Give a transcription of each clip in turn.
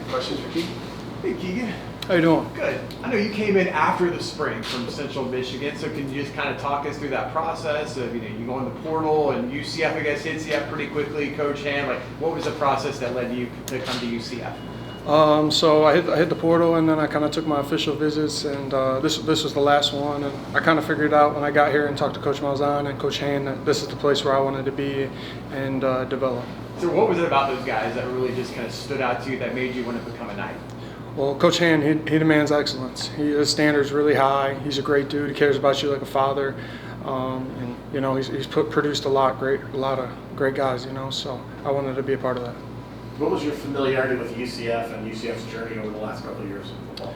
Questions for Keegan? Hey, Keegan. How you doing? Good. I know you came in after the spring from Central Michigan, so can you just kind of talk us through that process of, you go in the portal and UCF, I guess, hits you up pretty quickly, Coach Hand. Like, what was the process that led you to come to UCF? So I hit the portal, and then I kind of took my official visits, and this was the last one. And I kind of figured out when I got here and talked to Coach Malzahn and Coach Hand that this is the place where I wanted to be and develop. So what was it about those guys that really just kind of stood out to you that made you want to become a Knight? Well, Coach Hand, he demands excellence. His standard's really high. He's a great dude. He cares about you like a father, and he's produced a lot of great guys. So I wanted to be a part of that. What was your familiarity with UCF and UCF's journey over the last couple of years in football?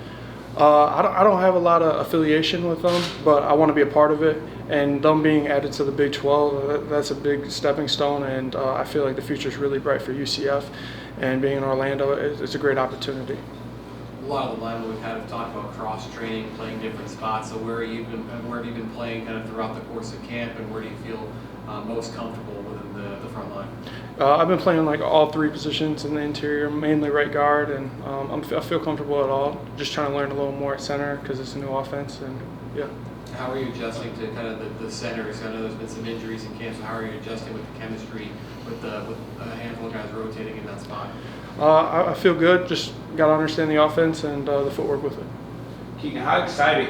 I don't have a lot of affiliation with them, but I want to be a part of it. And them being added to the Big 12, that's a big stepping stone, and I feel like the future is really bright for UCF. And being in Orlando, it's a great opportunity. A lot of the linemen we've had have talked about cross-training, playing different spots. So where have you been playing kind of throughout the course of camp, and where do you feel most comfortable within the front line? I've been playing like all three positions in the interior, mainly right guard, and I feel comfortable at all. Just trying to learn a little more at center because it's a new offense, and yeah. How are you adjusting to kind of the centers? I know there's been some injuries in camp, so how are you adjusting with the chemistry with a handful of guys rotating in that spot? I feel good. Just got to understand the offense and the footwork with it. Keegan, how excited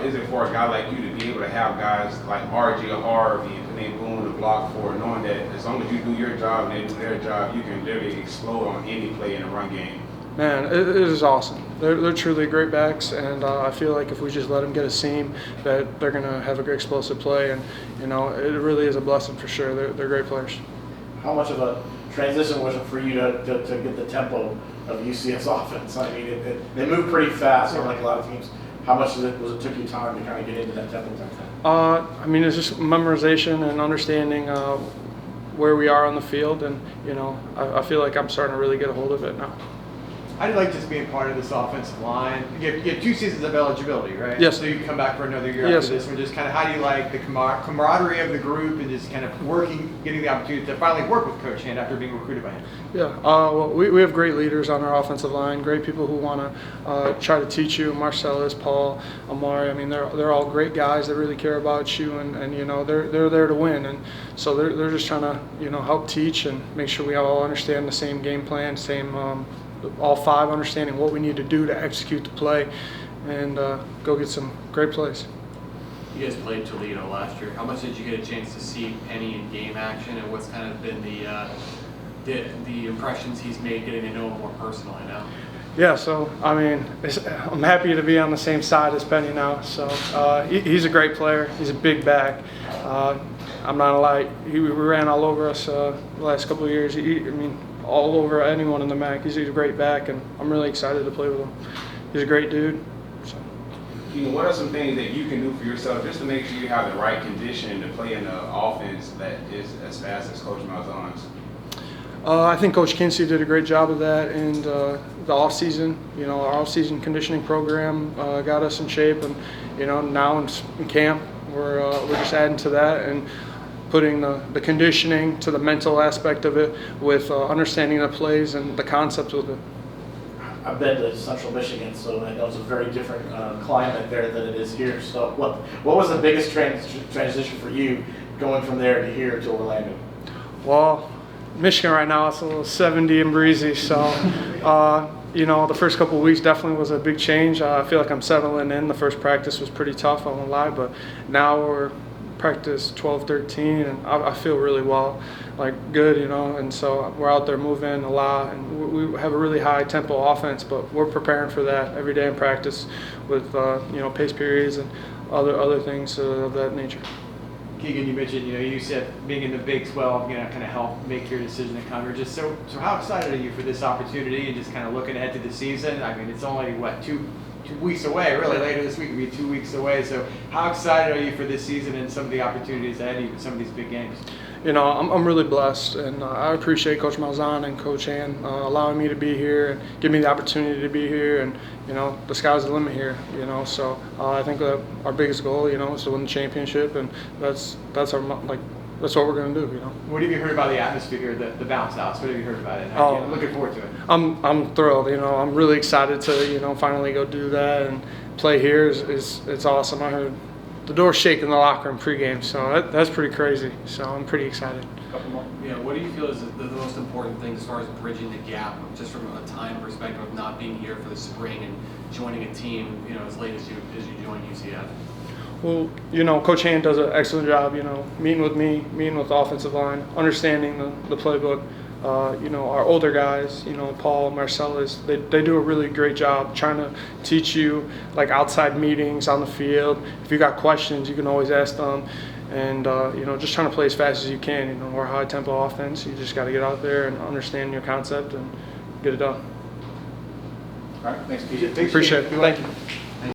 is it for a guy like you to be able to have guys like RG or Harvey and Panay Boone to block for, knowing that as long as you do your job and they do their job, you can literally explode on any play in the run game? Man, it is awesome. They're truly great backs, and I feel like if we just let them get a seam, that they're going to have a great explosive play, and it really is a blessing for sure. They're great players. How much of a transition was it for you to get the tempo of UCF's offense? I mean, they move pretty fast, unlike a lot of teams. How much took you time to kind of get into that tempo? I mean, it's just memorization and understanding where we are on the field, and I feel like I'm starting to really get a hold of it now. I like just being part of this offensive line. You have 2 seasons of eligibility, right? Yes. So you can come back for another year Yes. after this one. Just kind of how do you like the camaraderie of the group and just kind of getting the opportunity to finally work with Coach Hand after being recruited by him? Yeah, well, we have great leaders on our offensive line, great people who want to try to teach you. Marcellus, Paul, Amari, I mean, they're all great guys that really care about you, and they're there to win. And so they're just trying to, help teach and make sure we all understand the same game plan, all 5 understanding what we need to do to execute the play and go get some great plays. You guys played Toledo last year. How much did you get a chance to see Penny in game action, and what's kind of been the impressions he's made getting to know him more personally now? Yeah, so I mean, I'm happy to be on the same side as Penny now. So he's a great player. He's a big back. I'm not gonna lie, he ran all over us the last couple of years. All over anyone in the MAC. He's a great back, and I'm really excited to play with him. He's a great dude. So. Keegan, what are some things that you can do for yourself just to make sure you have the right condition to play in the offense that is as fast as Coach Malzahn's? I think Coach Kinsey did a great job of that in the off-season. Our off-season conditioning program got us in shape, and now in camp we're just adding to that and putting the conditioning to the mental aspect of it with understanding the plays and the concepts with it. I've been to Central Michigan, so I know it's a very different climate there than it is here. So what was the biggest transition for you going from there to here to Orlando? Well, Michigan right now, it's a little 70 and breezy, so the first couple of weeks definitely was a big change. I feel like I'm settling in. The first practice was pretty tough, I won't lie, but now we're practice 12, 13, and I feel really good, and so we're out there moving a lot, and we have a really high tempo offense, but we're preparing for that every day in practice with pace periods and other things of that nature. Keegan, you mentioned you said being in the Big 12 kind of help make your decision to come here. Just so how excited are you for this opportunity and just kind of looking ahead to the season? I mean, it's only two weeks away, really. Later this week will be 2 weeks away. So how excited are you for this season and some of the opportunities ahead of you with some of these big games? I'm really blessed, and I appreciate Coach Malzahn and Coach Hand allowing me to be here and give me the opportunity to be here. And the sky's the limit here. So I think that our biggest goal, is to win the championship, and that's that's what we're gonna do. You know. What have you heard about the atmosphere here, the bounce house? What have you heard about it? Oh. I'm looking forward to it. I'm thrilled. You know, I'm really excited to finally go do that and play here. It's awesome. I heard the door shake in the locker room pregame, so that's pretty crazy. So I'm pretty excited. Yeah, what do you feel is the most important thing as far as bridging the gap, just from a time perspective of not being here for the spring and joining a team, as late as you join UCF? Well, Coach Hand does an excellent job, meeting with me, meeting with the offensive line, understanding the playbook. Our older guys, Paul, Marcellus, they do a really great job trying to teach you, like, outside meetings on the field. If you got questions, you can always ask them. And, just trying to play as fast as you can. We're a high-tempo offense. You just got to get out there and understand your concept and get it done. All right, thanks, Keegan. Appreciate it. Thank you.